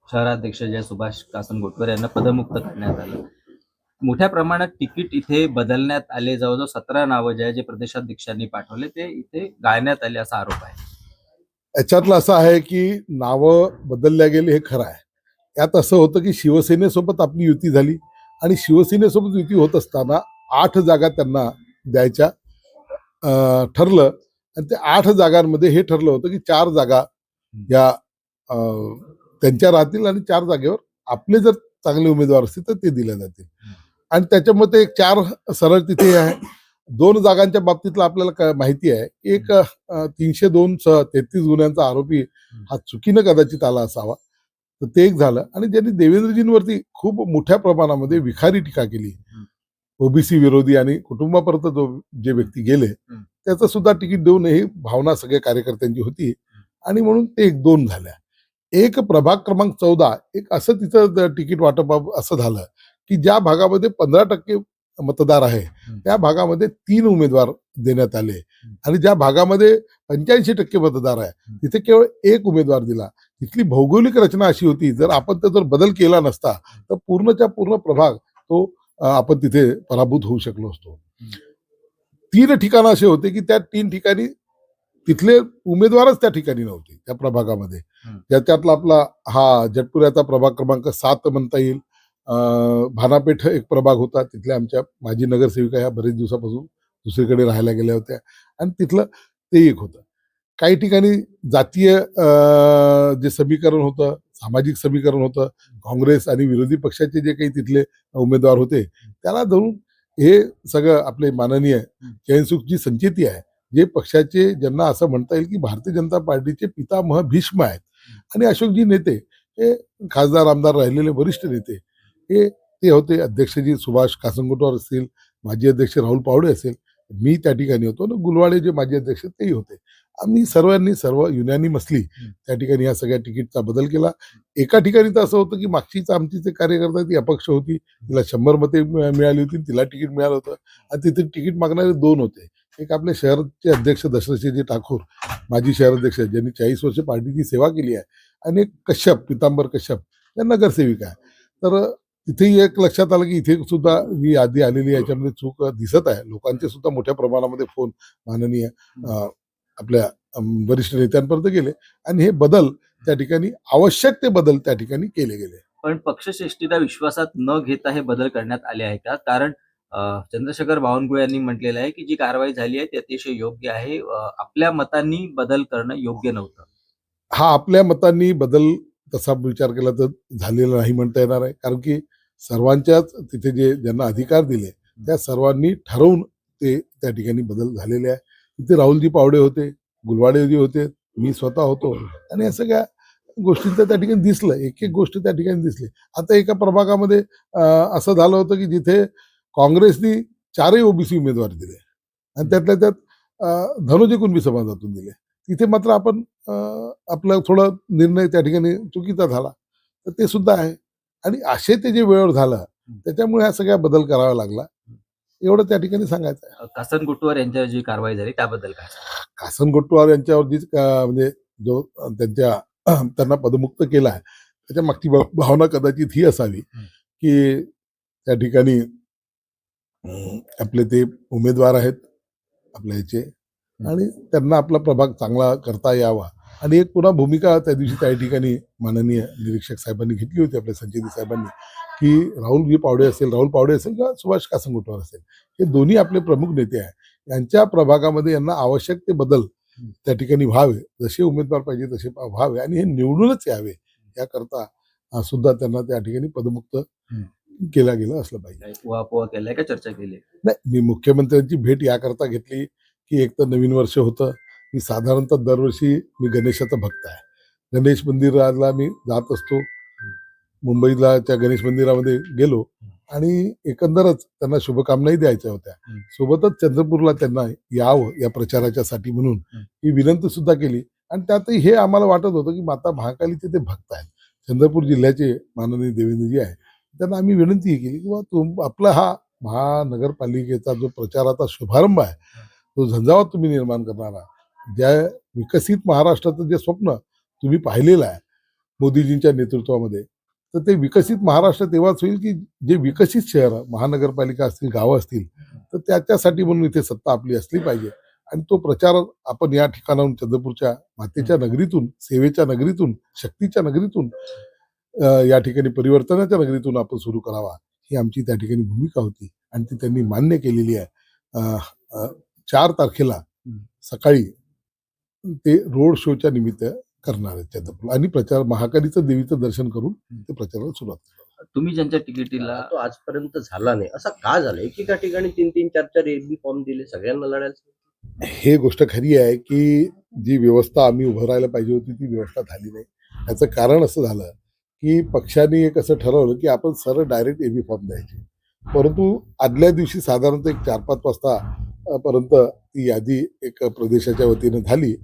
शहराध्यक्ष जे सुभाष कासनगोटकर यांना पदमुक्त करण्यात आलं. मोठ्या प्रमाणात तिकीट इथे बदलण्यात आले. जवळजवळ 17 नावं जे प्रदेशाध्यक्षांनी पाठवले ते इथे गाळण्यात आले असा आरोप आहे. याच्यातलं असं आहे की नावं बदलल्या गेले हे खरं आहे. यात असं होतं की शिवसेनेसोबत आपली युती झाली आणि शिवसेनेसोबत युती होत असताना 8 जागा त्यांना द्यायच्या ठरलं आणि त्या 8 जागांमध्ये हे ठरलं होतं की 4 जागा या त्यांच्या राहतील आणि 4 जागेवर आपले जर चांगले उमेदवार असतील तर ते दिले जातील. आणि त्याच्यामध्ये 4 सरळ तिथे आहे. 2 जागांच्या बाबतीतला आपल्याला माहिती आहे. एक 302-33 गुन्ह्यांचा आरोपी हा चुकीनं कदाचित आला असावा, तर ते एक झालं. आणि ज्यांनी देवेंद्रजींवरती खूप मोठ्या प्रमाणामध्ये विखारी टीका केली, ओबीसी विरोधी आणि कुटुंबापर्यंत जे व्यक्ती गेले त्याचं सुद्धा तिकीट देऊ नये ही भावना सगळ्या कार्यकर्त्यांची होती आणि म्हणून ते 1-2 झाल्या. एक प्रभाग क्रमांक 14 एक असं तिथं तिकीट वाटप असं झालं की ज्या भागामध्ये 15% मतदार आहे त्या भागामध्ये 3 उमेदवार देण्यात आले आणि ज्या भागामध्ये 85% मतदार आहे तिथे केवळ 1 उमेदवार दिला. तिथली भौगोलिक रचना अशी होती, जर आपण तो जर बदल केला नसता तर पूर्णच्या पूर्ण प्रभाग तो आपण तिथे पराभूत होऊ शकलो असतो. 3 ठिकाणं असे होते की त्या 3 ठिकाणी तिथले उमेदवारच त्या ठिकाणी नव्हते त्या प्रभागामध्ये. त्याच्यातला आपला हा जटपुऱ्याचा प्रभाग क्रमांक 7 म्हणता येईल. भानापेठ एक प्रभाग होता, तिथल्या आमच्या माजी नगरसेविका ह्या बरेच दिवसापासून दुसरीकडे राहायला गेल्या होत्या आणि तिथलं ते एक होतं. काही ठिकाणी जातीय जे समीकरण होतं, सामाजिक समीकरण होतं, काँग्रेस आणि विरोधी पक्षाचे जे काही तिथले उमेदवार होते त्याला धरून हे सगळं आपले माननीय जयंतसुखजी संचेती आहे, जे पक्षाचे ज्यांना असं म्हणता येईल की भारतीय जनता पार्टीचे पितामह भीष्म आहेत आणि अशोकजी नेते हे खासदार आमदार राहिलेले वरिष्ठ नेते हे ते होते. अध्यक्षजी सुभाष कासनगोटकर असतील, माजी अध्यक्ष राहुल पावडे असेल, मी त्या ठिकाणी होतो ना, गुलवाडे जे माजी अध्यक्ष तेही होते. आम्ही सर्वांनी युनॅनिमसली त्या ठिकाणी या सगळ्या तिकीटचा बदल केला. एका ठिकाणी तर असं होतं की मागचीच आमची जे कार्यकर्ता ती अपक्ष होती, तिला 100 मते मिळाली होती, तिला तिकीट मिळालं होतं आणि तिथे तिकीट मागणारे 2 होते. एक आपले शहरचे अध्यक्ष दशरथजी ठाकूर, माजी शहराध्यक्ष ज्यांनी 40 वर्ष पार्टीची सेवा केली आहे, आणि एक कश्यप, पितांबर कश्यप या नगरसेविका आहे. तर तिथेही एक लक्षात आलं की इथे सुद्धा ही यादी आलेली याच्यामध्ये चूक दिसत आहे. लोकांचे सुद्धा मोठ्या प्रमाणामध्ये फोन माननीय आपल्या वरिष्ठ नेत्यांपर्यंत गेले आणि हे बदल त्या ठिकाणी आवश्यक ते बदल त्या ठिकाणी केले गेले. पण पक्षश्रेष्ठीला विश्वासात न घेता हे बदल करण्यात आले आहे का? कारण चंद्रशेखर बावनकुळे यांनी म्हटलेलं आहे की जी कारवाई झाली आहे ती अतिशय योग्य आहे. आपल्या मतांनी बदल करणं योग्य नव्हतं. हा आपल्या मतांनी बदल तसा विचार केला तर झालेला नाही म्हणता येणार आहे, कारण की सर्वांच्याच तिथे जे ज्यांना अधिकार दिले त्या सर्वांनी ठरवून ते त्या ठिकाणी बदल झालेले आहे. तिथे राहुलजी पावडे होते, गुलवाडेजी होते, मी स्वतः होतो आणि या सगळ्या गोष्टींचं त्या ठिकाणी दिसलं. एक एक गोष्ट त्या ठिकाणी दिसली. आता एका प्रभागामध्ये असं झालं होतं की जिथे काँग्रेसनी 4ही ओबीसी उमेदवार दिले आणि त्यातल्या त्यात धनुजी कुणबी समाजातून दिले. तिथे मात्र आपण आपला थोडा निर्णय त्या ठिकाणी चुकीचा झाला, तर ते सुद्धा आहे. आणि असे ते जे वेळेवर झालं त्याच्यामुळे ह्या सगळ्या बदल करावा लागला, एवढं त्या ठिकाणी सांगायचं आहे. कासनगोटकर यांच्यावर जी कारवाई झाली त्याबद्दल काय? कासनगोटवार यांच्यावर म्हणजे जो त्यांच्या त्यांना पदमुक्त केला आहे त्याच्या मागची भावना कदाचित ही असावी की त्या ठिकाणी आपले ते उमेदवार आहेत आपल्या ह्याचे आणि त्यांना आपला प्रभाग चांगला करता यावा. आणि एक पुन्हा भूमिका त्या दिवशी त्या ठिकाणी माननीय निरीक्षक साहेबांनी घेतली होती, आपल्या संचेती साहेबांनी, की राहुल पावडे असेल किंवा सुभाष कासनगोटवार असेल, हे दोन्ही आपले प्रमुख नेते आहे, यांच्या प्रभागामध्ये यांना आवश्यक ते बदल त्या ठिकाणी व्हावे, जसे उमेदवार पाहिजे तसे व्हावे आणि हे निवडूनच यावे याकरता सुद्धा त्यांना त्या ठिकाणी पदमुक्त केला गेला असलं पाहिजे. उहापोह केलाय का चर्चा केली? नाही, मी मुख्यमंत्र्यांची भेट याकरता घेतली की एक तर नवीन वर्ष होतं. मी साधारणतः दरवर्षी मी गणेशाचा भक्त आहे. गणेश मंदिराला मी जात असतो. मुंबईला त्या गणेश मंदिरामध्ये गेलो आणि एकंदरच त्यांना शुभकामनाही द्यायच्या होत्या. सोबतच चंद्रपूरला त्यांना यावं या प्रचाराच्यासाठी म्हणून ही विनंती सुद्धा केली आणि त्यातही हे आम्हाला वाटत होतं की माता महाकालीचे ते भक्त आहेत, चंद्रपूर जिल्ह्याचे माननीय देवेंद्रजी आहे, त्यांना आम्ही विनंती केली की आपला हा महानगरपालिकेचा जो प्रचाराचा शुभारंभ आहे तो झंझावात तुम्ही निर्माण करणारा, ज्या विकसित महाराष्ट्राचं जे स्वप्न तुम्ही पाहिलेलं आहे, मोदीजींच्या नेतृत्वामध्ये, तर ते विकसित महाराष्ट्र तेव्हाच होईल की जे विकसित शहरं, महानगरपालिका असतील, गावं असतील, तर त्याच्यासाठी म्हणून इथे सत्ता आपली असली पाहिजे. आणि तो प्रचार आपण या ठिकाणाहून, चंद्रपूरच्या मातेच्या नगरीतून, सेवेच्या नगरीतून, शक्तीच्या नगरीतून, या ठिकाणी परिवर्तनाच्या नगरीतून आपण सुरू करावा, ही आमची त्या ठिकाणी भूमिका होती आणि ती त्यांनी मान्य केलेली आहे. 4 तारखेला सकाळी ते रोड शोच्या निमित्त करणार आहेत चंद्रपूर आणि प्रचार, महाकालीचं देवीचं दर्शन करून ते प्रचाराला सुरुवात करणार. तुम्ही ज्यांच्या तिकिटीला तो आजपर्यंत झाला नाही, असं का झालं? एकेका ठिकाणी 3-3, 4-4 एबी फॉर्म दिले, सगळ्यांना लढायला. हे गोष्ट खरी आहे की जी व्यवस्था आम्ही उभं राहायला पाहिजे होती ती व्यवस्था झाली नाही. याचं कारण असं झालं की पक्षाने एक असं ठरवलं की आपण सरळ डायरेक्ट एबी फॉर्म द्यायचे, परंतु आदल्या दिवशी साधारणतः एक 4-5 वाजता पर्यंत ती यादी एक प्रदेशाच्या वतीनं झाली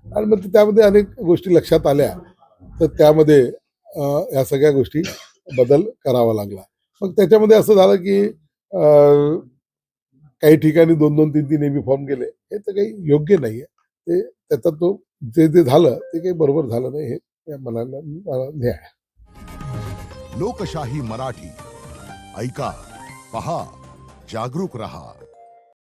आणि मग त्यामध्ये अनेक गोष्टी लक्षात आल्या, तर त्यामध्ये या सगळ्या गोष्टी बदल करावा लागला. मग त्याच्यामध्ये असं झालं की काही ठिकाणी 2-2, 3-3 एबी फॉर्म गेले, हे तर काही योग्य नाही आहे. ते त्याचा तो जे झालं ते काही बरोबर झालं नाही, हे मला न्याय आहे. लोकशाही मराठी ऐका, पहा, जागरूक रहा.